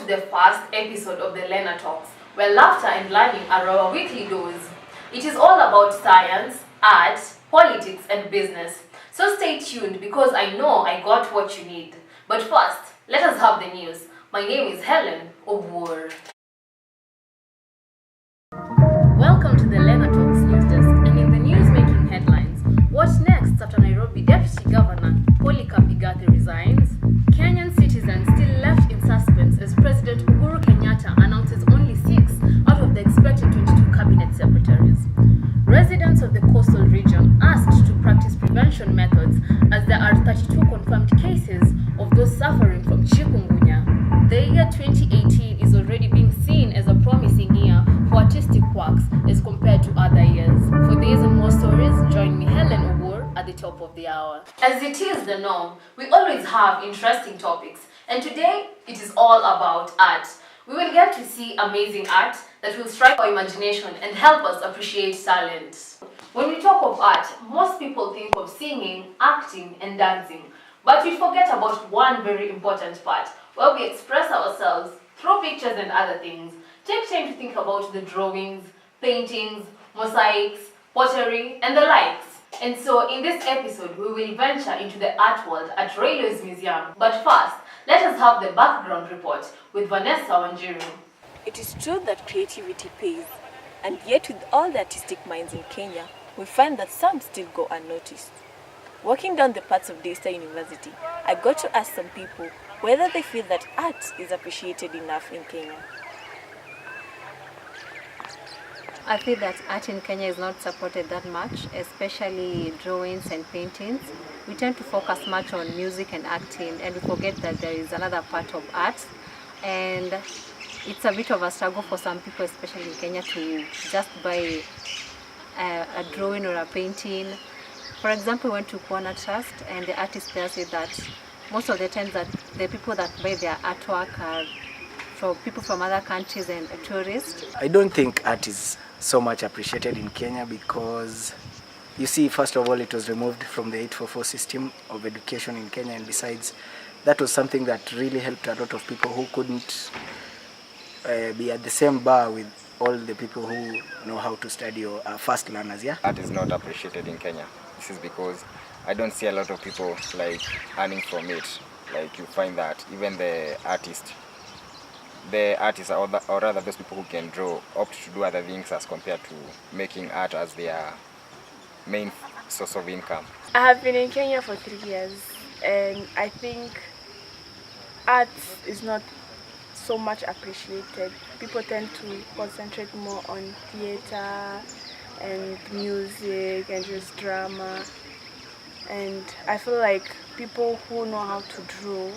to the first episode of the Hlena Talks, where laughter and learning are our weekly dose. It is all about science, art, politics, and business. So stay tuned because I know I got what you need. But first, let us have the news. My name is HELLEN.A.OWUOR. Welcome to the Hlena Talks news desk, and in the news making headlines, what next after Nairobi Deputy Governor Polycarp Igathe resigns? Kenyan citizens still left in suspense as President Uhuru Kenyatta announces only 6 out of the expected 22 cabinet secretaries. Residents of the coastal region asked to practice prevention methods as there are 32 confirmed cases of those suffering from chikungunya. The year 2018 is already being seen as a promising year for artistic works as compared to other years. For these and more stories, join me, Hlena.AWUOR, at the top of the hour. As it is the norm, we always have interesting topics, and today it is all about art. We will get to see amazing art that will strike our imagination and help us appreciate talent. When we talk of art, most people think of singing, acting, and dancing, but we forget about one very important part, where we express ourselves through pictures and other things. Take time to think about the drawings, paintings, mosaics, pottery, and the likes. And so in this episode, we will venture into the art world at Railways Museum. But first, let us have the background report with Vanessa Wanjiru. It is true that creativity pays, and yet with all the artistic minds in Kenya, we find that some still go unnoticed. Walking down the paths of Daystar University, I got to ask some people whether they feel that art is appreciated enough in Kenya. I feel that art in Kenya is not supported that much, especially drawings and paintings. We tend to focus much on music and acting, and we forget that there is another part of art. And it's a bit of a struggle for some people, especially in Kenya, to just buy a drawing or a painting. For example, we went to Kuona Trust, and the artist there said that most of the time that the people that buy their artwork are from people from other countries and tourists. I don't think art is so much appreciated in Kenya because, you see, first of all, it was removed from the 844 system of education in Kenya, and besides, that was something that really helped a lot of people who couldn't be at the same bar with all the people who know how to study or are fast learners. Yeah, art is not appreciated in Kenya. This is because I don't see a lot of people like earning from it. Like, you find that even the artists or rather those people who can draw opt to do other things as compared to making art as their main source of income. I have been in Kenya for 3 years, and I think art is not so much appreciated. People tend to concentrate more on theater and music and just drama, and I feel like people who know how to draw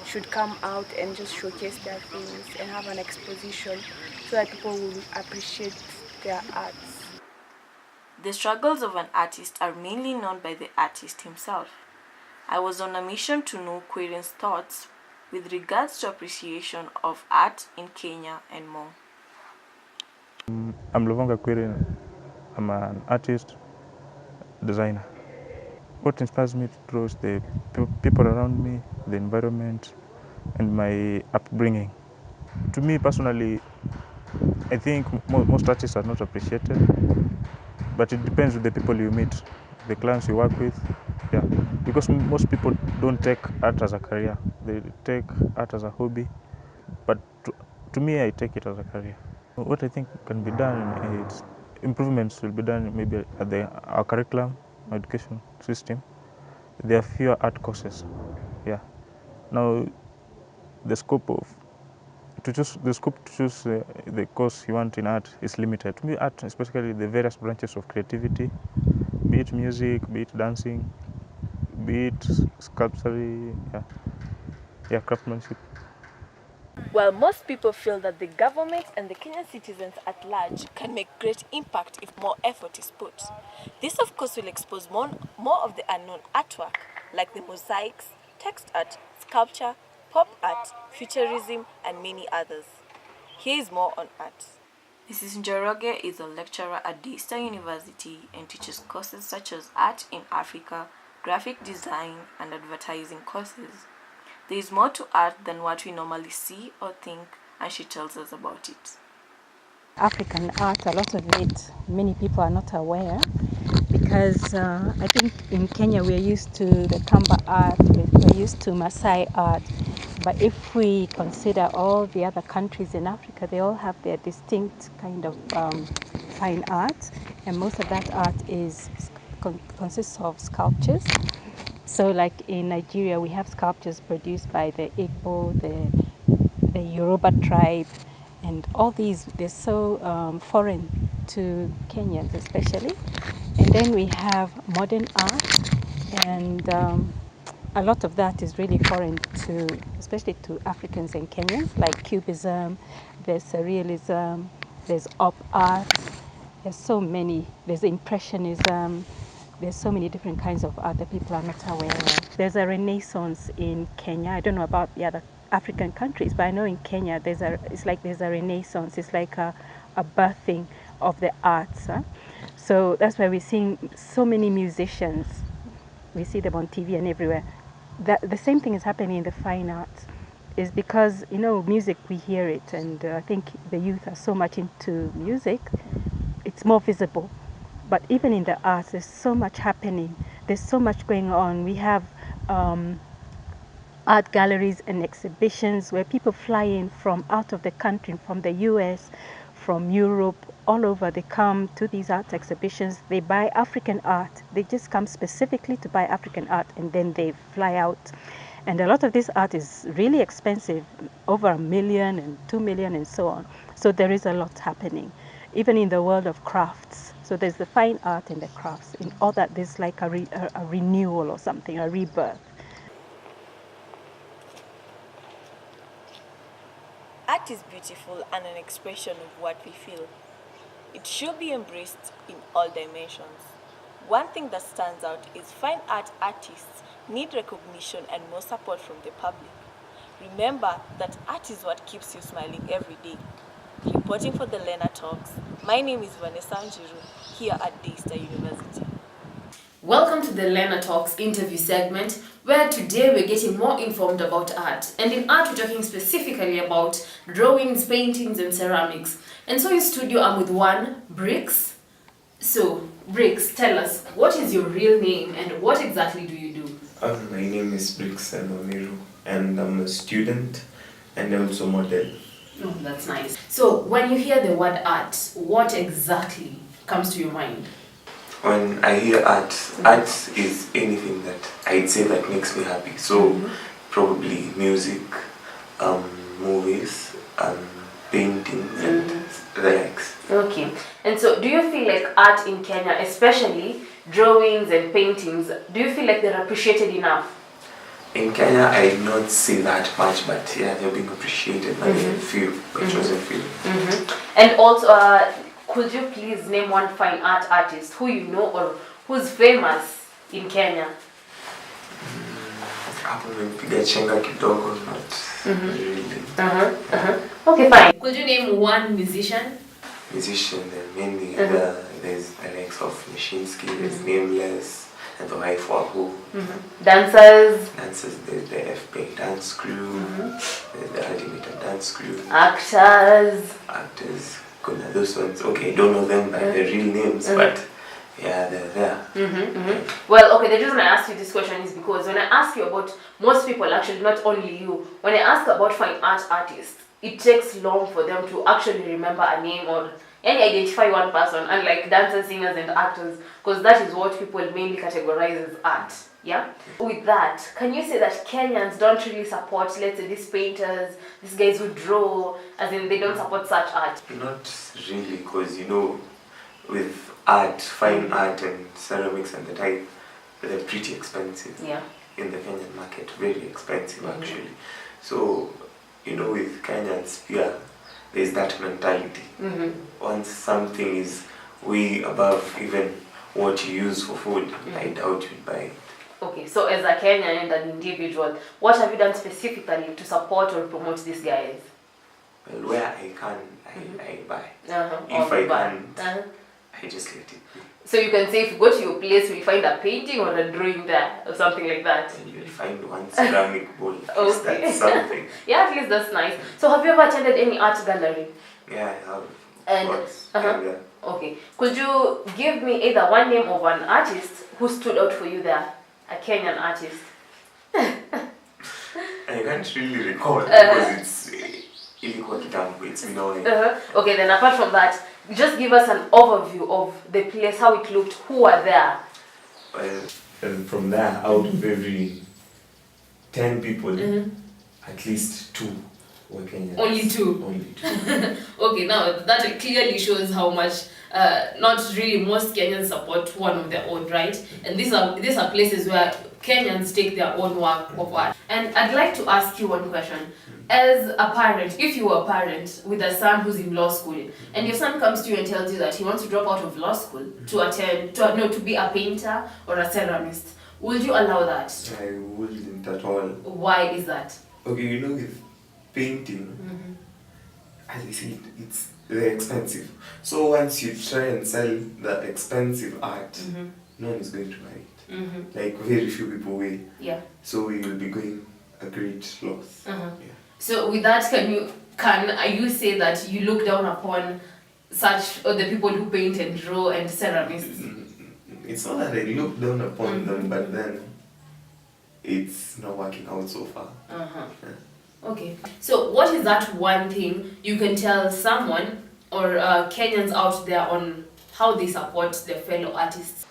should come out and just showcase their things and have an exposition so that people will appreciate their arts. The struggles of an artist are mainly known by the artist himself. I was on a mission to know Querian's thoughts with regards to appreciation of art in Kenya and more. I'm Lovonga Querian. I'm an artist, designer. What inspires me to draw is the people around me, the environment, and my upbringing. To me personally, I think most artists are not appreciated, but it depends on the people you meet, the clients you work with. Yeah, because most people don't take art as a career; they take art as a hobby. But to me, I take it as a career. What I think can be done is improvements will be done maybe at our curriculum, our education system. There are fewer art courses. Yeah. Now, the scope to choose the course you want in art is limited. To me, art, especially the various branches of creativity, be it music, be it dancing, be it sculpture, craftsmanship. While most people feel that the government and the Kenyan citizens at large can make great impact if more effort is put, this of course will expose more of the unknown artwork like the mosaics, text art, sculpture, pop art, futurism, and many others. Here is more on art. Mrs. Njoroge is a lecturer at Daystar University and teaches courses such as Art in Africa, Graphic Design, and Advertising courses. There is more to art than what we normally see or think, and she tells us about it. African art, a lot of it, many people are not aware because I think in Kenya we're used to the Kamba art, we're used to Maasai art, but if we consider all the other countries in Africa, they all have their distinct kind of fine art, and most of that art consists of sculptures. So like in Nigeria, we have sculptures produced by the Igbo, the Yoruba tribe, and all these, they're so foreign to Kenyans especially. And then we have modern art, and a lot of that is really foreign to, especially to Africans and Kenyans, like Cubism, there's Surrealism, there's op art, there's so many, there's Impressionism, there's so many different kinds of art that people are not aware of. There's a renaissance in Kenya. I don't know about the other African countries, but I know in Kenya it's like there's a renaissance. It's like a birthing of the arts. Huh? So that's why we're seeing so many musicians. We see them on TV and everywhere. The same thing is happening in the fine arts. Is because, you know, music, we hear it, and I think the youth are so much into music, it's more visible. But even in the arts, there's so much happening. There's so much going on. We have art galleries and exhibitions where people fly in from out of the country, from the US, from Europe, all over. They come to these art exhibitions. They buy African art. They just come specifically to buy African art, and then they fly out. And a lot of this art is really expensive, over $1 million and $2 million and so on. So there is a lot happening, even in the world of crafts. So there's the fine art and the crafts. In all that, there's like a renewal or something, a rebirth. Art is beautiful and an expression of what we feel. It should be embraced in all dimensions. One thing that stands out is fine art artists need recognition and more support from the public. Remember that art is what keeps you smiling every day. Reporting for the Hlena Talks, my name is Vanessa Njiru, here at Daystar University. Welcome to the Hlena Talks interview segment, where today we're getting more informed about art. And in art, we're talking specifically about drawings, paintings, and ceramics. And so in studio, I'm with one, Bricks. So, Bricks, tell us, what is your real name and what exactly do you do? My name is Bricks Omiru, and I'm a student and also model. Oh, that's nice. So, when you hear the word art, what exactly comes to your mind? When I hear art, art is anything that I'd say that makes me happy. So probably music, movies, paintings, and the likes. Okay. And so, do you feel like art in Kenya, especially drawings and paintings, do you feel like they're appreciated enough? In Kenya, I do not see that much, but yeah, they're being appreciated by a few, by chosen few. And also, could you please name one fine art artist who you know or who's famous in Kenya? Hapo nimepiga chenga kidogo, not really. Okay, fine. Could you name one musician? Musician, mainly there's the likes of Nishinsky, there's Nameless, and the wife Wahoo. Dancers? Dancers, there's the FP dance crew, there's the Ultimate dance crew. Actors? Actors, kuna those ones. Okay, I don't know them by their real names, but yeah, they're there. Well, okay, the reason I asked you this question is because when I ask you about, most people actually, not only you, when I ask about fine art artists, it takes long for them to actually remember a name or any identify one person, unlike dancers, singers, and actors, because that is what people mainly categorize as art. Yeah? With that, can you say that Kenyans don't really support, let's say, these painters, these guys who draw, as in they don't support such art? Not really, because you know, with art, fine art and ceramics and the type, they're pretty expensive. Yeah. In the Kenyan market, very expensive actually. So, you know, with Kenyans, yeah, there's that mentality. Once something is way above even what you use for food, I doubt you'd buy it. Okay, so as a Kenyan and an individual, what have you done specifically to support or promote these guys? Well, where I can, I buy. If I can't, I I just let it be. So you can say if you go to your place, we'll find a painting or a drawing there or something like that. And you'll find one ceramic bowl. At least Okay. that's something. Yeah, at least that's nice. So have you ever attended any art gallery? Yeah, I have. And Of course. Yeah. okay, could you give me either one name of an artist who stood out for you there, a Kenyan artist? I can't really recall because it's ilikuwa kitambo. It's been all. Okay, then apart from that, just give us an overview of the place, how it looked, who were there. Well, and from there, out of every 10 people, at least 2 were Kenyans. Only 2? Only 2. Okay, now that clearly shows how much not really most Kenyans support one of their own, right? And these are places where Kenyans take their own work of art. And I'd like to ask you one question. As a parent, if you were a parent with a son who's in law school, and your son comes to you and tells you that he wants to drop out of law school to be a painter or a ceramist, would you allow that? I wouldn't at all. Why is that? Okay, you know, with painting, as I said, they're expensive. So once you try and sell the expensive art, no one is going to buy it. Like very few people will. Yeah. So we will be going a great loss. Yeah. So with that, can you say that you look down upon such the people who paint and draw and ceramists? It's not that I look down upon them, but then it's not working out so far. Yeah. Okay. So what is that one thing you can tell someone or Kenyans out there on how they support their fellow artists?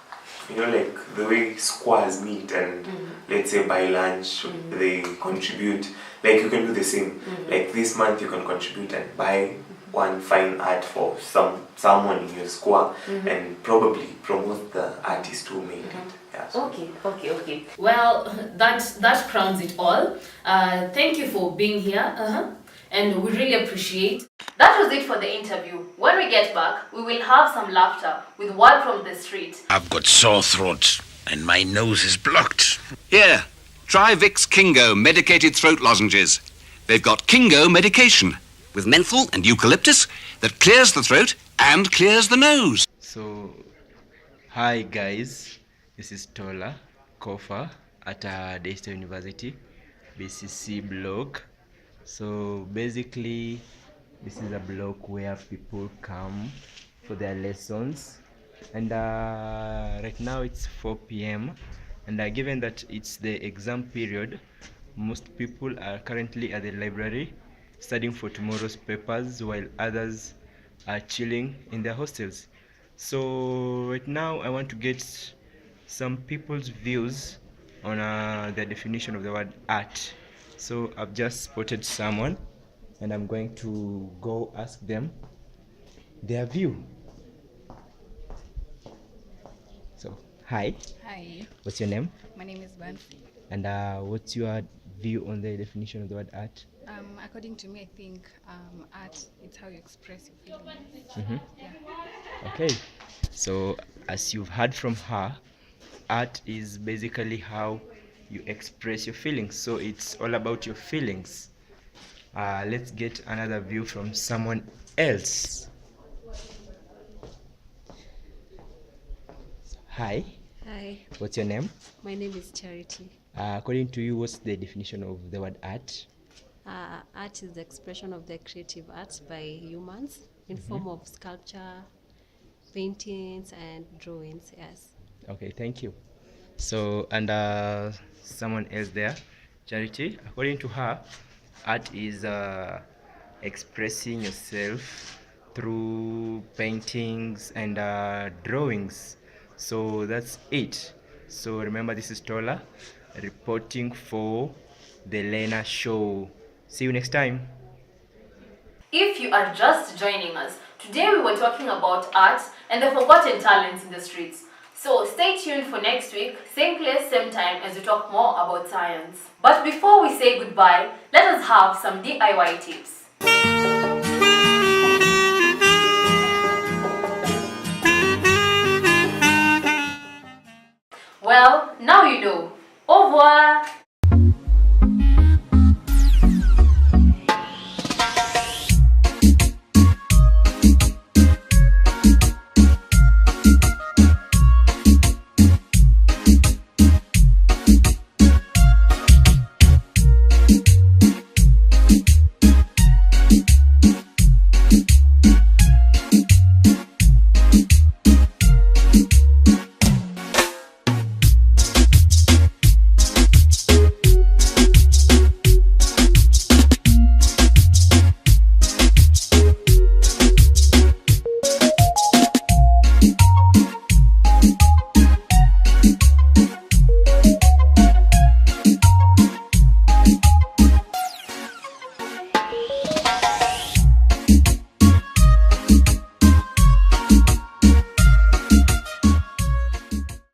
You know, like the way squares meet and let's say buy lunch, they contribute. Like you can do the same. Like this month you can contribute and buy one fine art for someone in your square and probably promote the artist who made it. Yeah, so. Okay. Well, that crowns it all. Thank you for being here. And we really appreciate. That was it for the interview. When we get back, we will have some laughter with word from the street. I've got sore throat and my nose is blocked. Here, try Vicks Kingo medicated throat lozenges. They've got Kingo medication with menthol and eucalyptus that clears the throat and clears the nose. So, hi guys, this is Tola Kofa at Daystar University, BCC block. So basically, this is a block where people come for their lessons, and right now it's 4 p.m. and given that it's the exam period, most people are currently at the library studying for tomorrow's papers, while others are chilling in their hostels. So right now I want to get some people's views on the definition of the word art. So I've just spotted someone and I'm going to go ask them their view. So, hi. Hi. What's your name? My name is Banfi. And what's your view on the definition of the word art? According to me, I think art is how you express your feelings. Yeah. Okay. So, as you've heard from her, art is basically how you express your feelings. So it's all about your feelings. Let's get another view from someone else. Hi. Hi. What's your name? My name is Charity. According to you, what's the definition of the word art? Art is the expression of the creative arts by humans in form of sculpture, paintings, and drawings. Yes. Okay, thank you. So, and someone else there, Charity. According to her, art is expressing yourself through paintings and drawings. So that's it. So remember, this is Tola reporting for the Hlena Show. See you next time. If you are just joining us, today we were talking about art and the forgotten talents in the streets. So stay tuned for next week, same place, same time, as we talk more about science. But before we say goodbye, let us have some DIY tips. Well, now you know. Au revoir!